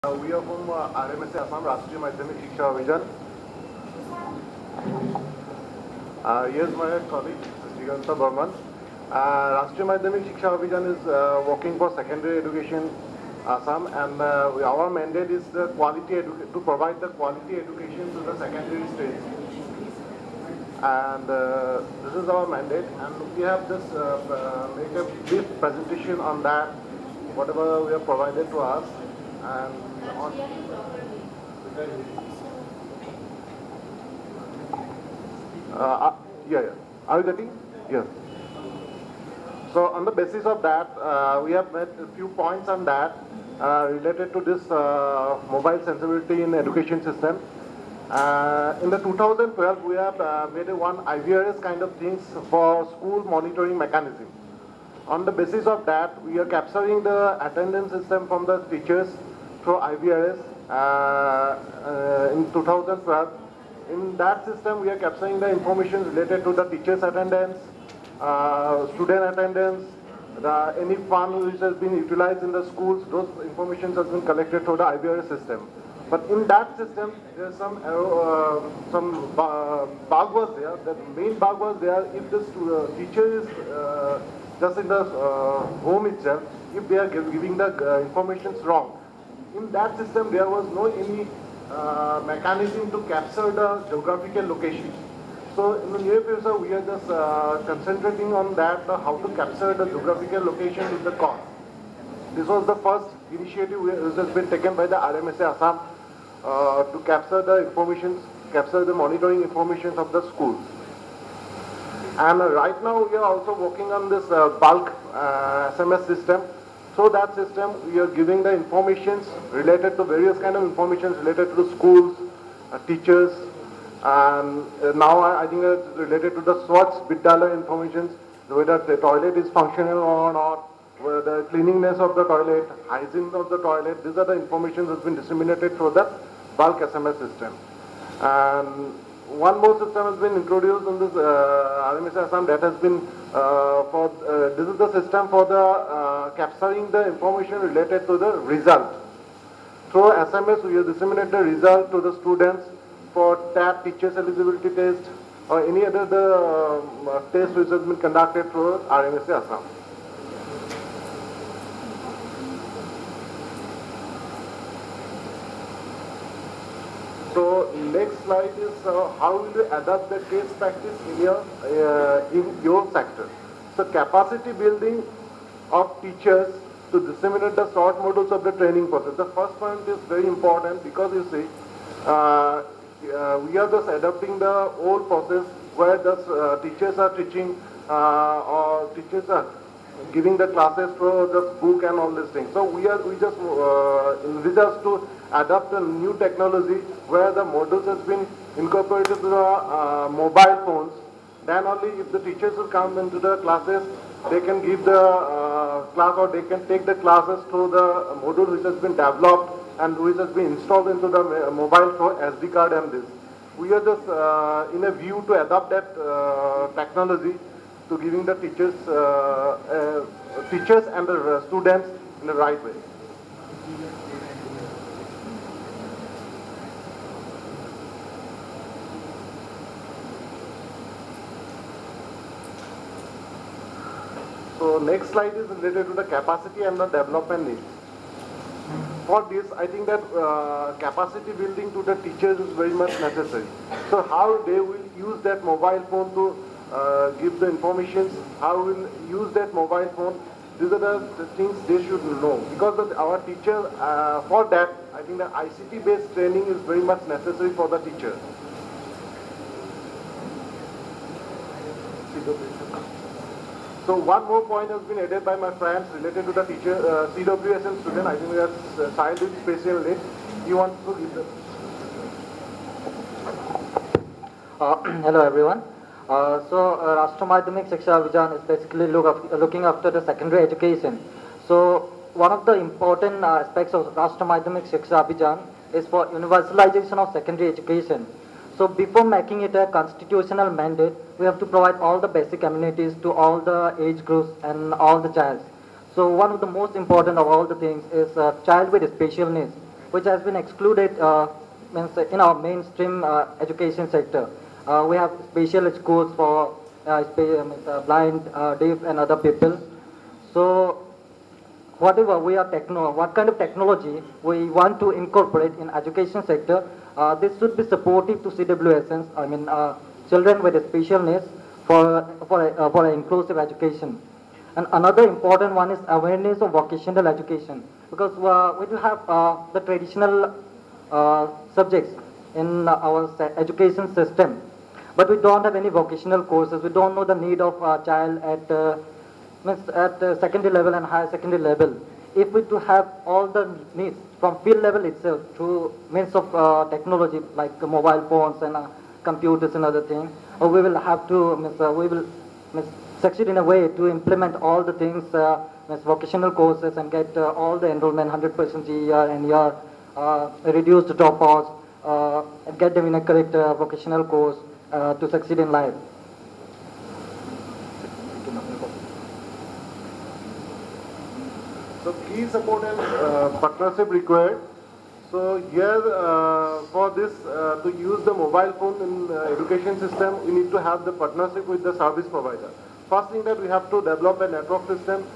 We are from RMSA Assam Rashtriya Madhyamik Shiksha Abhijan. Here's my colleague, Jiganta Burman. Rashtriya Madhyamik Shiksha Abhijan is working for secondary education Assam, and our mandate is the to provide the quality education to the secondary states. And this is our mandate, and we have just make a brief presentation on that, whatever we have provided to us. And on yeah, yeah. Are you getting? Yes. So on the basis of that, we have made a few points on that related to this mobile sensibility in education system. In the 2012, we have made one IVRS kind of things for school monitoring mechanism. On the basis of that, we are capturing the attendance system from the teachers through IVRS in 2012. In that system, we are capturing the information related to the teachers' attendance, student attendance, any fund which has been utilized in the schools. Those information has been collected through the IVRS system. But in that system, there's some bug was there. The main bug was there if the teacher is just in the home itself, if they are giving the information wrong. In that system, there was no any mechanism to capture the geographical location. So in the near future, we are just concentrating on that, how to capture the geographical location in the course. This was the first initiative which has been taken by the RMSA Assam to capture the information, capture the monitoring information of the schools. And right now we are also working on this bulk SMS system. So that system, we are giving the informations related to various kind of information related to the schools, teachers, and now I think it's related to the Swachh Vidyalaya information, whether the toilet is functional or not, whether the cleanliness of the toilet, hygiene of the toilet. These are the information that's been disseminated through the bulk SMS system. And one more system has been introduced in this RMSA Assam that has been this is the system for the capturing the information related to the result. Through SMS, we have disseminated the result to the students for TAT, teachers eligibility test, or any other test which has been conducted through RMSA Assam. So next slide is how will you adapt the case practice in your sector. So capacity building of teachers to disseminate the short modules of the training process. The first point is very important because you see we are just adopting the old process where the teachers are teaching or teachers are giving the classes through the book and all these things. So we just envisage to adopt a new technology where the modules has been incorporated to the mobile phones. Then only if the teachers will come into the classes, they can give the class or they can take the classes through the module which has been developed and which has been installed into the mobile through SD card and this. We are just in a view to adopt that technology to giving the teachers and the students in the right way. So next slide is related to the capacity and the development needs. For this, I think that capacity building to the teachers is very much necessary. So how they will use that mobile phone to give the information, how will use that mobile phone, these are the things they should know. Because our teacher, for that, I think the ICT based training is very much necessary for the teacher. So one more point has been added by my friends related to the teacher, CWSM student. I think we are child with special needs. You want to give them? Hello everyone. Rashtriya Madhyamik Shiksha Abhijan is basically looking after the secondary education. So one of the important aspects of Rashtriya Madhyamik Shiksha Abhijan is for universalization of secondary education. So before making it a constitutional mandate, we have to provide all the basic amenities to all the age groups and all the child. So one of the most important of all the things is a child with special needs. which has been excluded means in our mainstream education sector. We have special schools for blind, deaf, and other people. So whatever what kind of technology we want to incorporate in education sector, this should be supportive to CWSNs, children with special needs for an inclusive education. And another important one is awareness of vocational education, because we will have the traditional subjects in our education system, but we don't have any vocational courses. We don't know the need of a child at secondary level and higher secondary level. If we do have all the needs from field level itself through means of technology like mobile phones and computers and other things, we will have to succeed in a way to implement all the things, vocational courses, and get all the enrollment 100% year and year, reduce the dropouts, and get them in a correct vocational course to succeed in life. So key support and partnership required. So here for this to use the mobile phone in education system, we need to have the partnership with the service provider. First thing that we have to develop a network system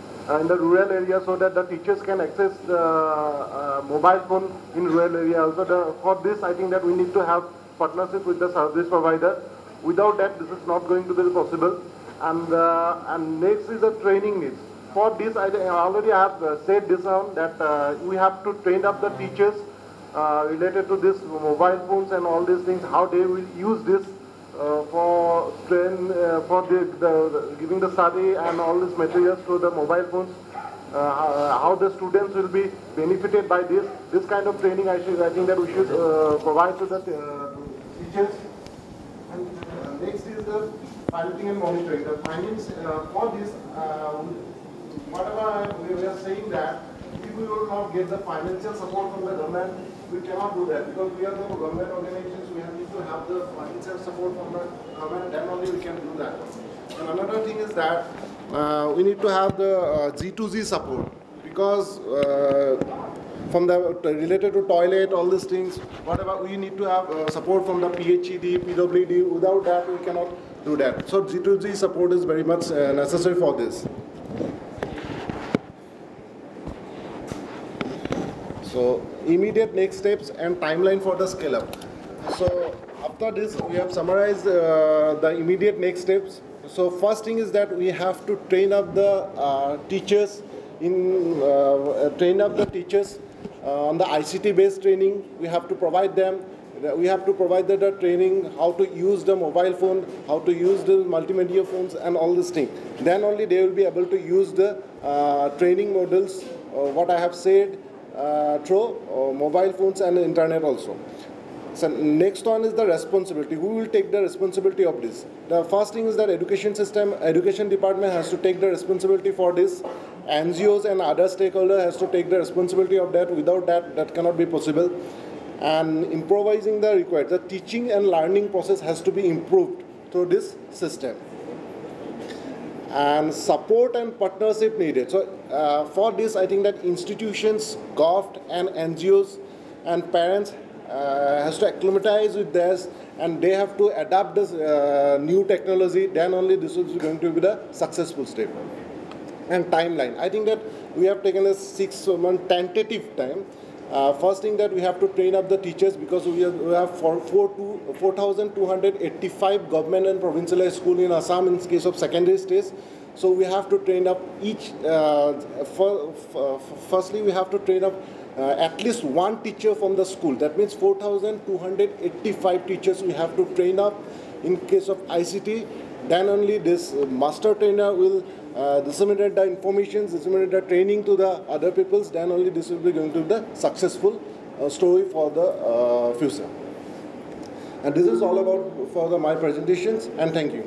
in the rural area so that the teachers can access the mobile phone in rural area. Also for this, I think that we need to have partnership with the service provider. Without that, this is not going to be possible. And next is the training needs. For this, I already have said this on that we have to train up the teachers related to this mobile phones and all these things, how they will use this for giving the study and all these materials to the mobile phones, how the students will be benefited by this kind of training. I think that we should provide to the teachers. And next is the piloting and monitoring. The findings for this, whatever we are saying that if we will not get the financial support from the government, we cannot do that, because we are the government organizations. We need to have the financial support from the government, then only we can do that. And another thing is that we need to have the G2G support, because from the related to toilet, all these things, whatever, we need to have support from the PHED, PWD. Without that, we cannot do that. So G2G support is very much necessary for this. So immediate next steps and timeline for the scale up. So after this, we have summarized the immediate next steps. So first thing is that we have to train up the teachers on the ICT based training. We have to provide them. We have to provide them the training how to use the mobile phone, how to use the multimedia phones, and all these things. Then only they will be able to use the training models. What I have said. Through mobile phones and internet also. So next one is the responsibility. Who will take the responsibility of this? The first thing is that education department has to take the responsibility for this. NGOs and other stakeholders has to take the responsibility of that. Without that, that cannot be possible. And improvising the required. The teaching and learning process has to be improved through this system. And support and partnership needed. So for this, I think that institutions, GOVT and NGOs and parents has to acclimatize with this, and they have to adapt this new technology. Then only this is going to be the successful step. And timeline. I think that we have taken a 6-month tentative time. First thing that we have to train up the teachers, because we have 4,285 government and provincialized schools in Assam in case of secondary stage. So we have to train up each, firstly we have to train up at least one teacher from the school. That means 4,285 teachers we have to train up in case of ICT. Then only this master trainer will disseminate the information, disseminate the training to the other peoples. Then only this will be going to be the successful story for the future. And this is all about for my presentations, and thank you.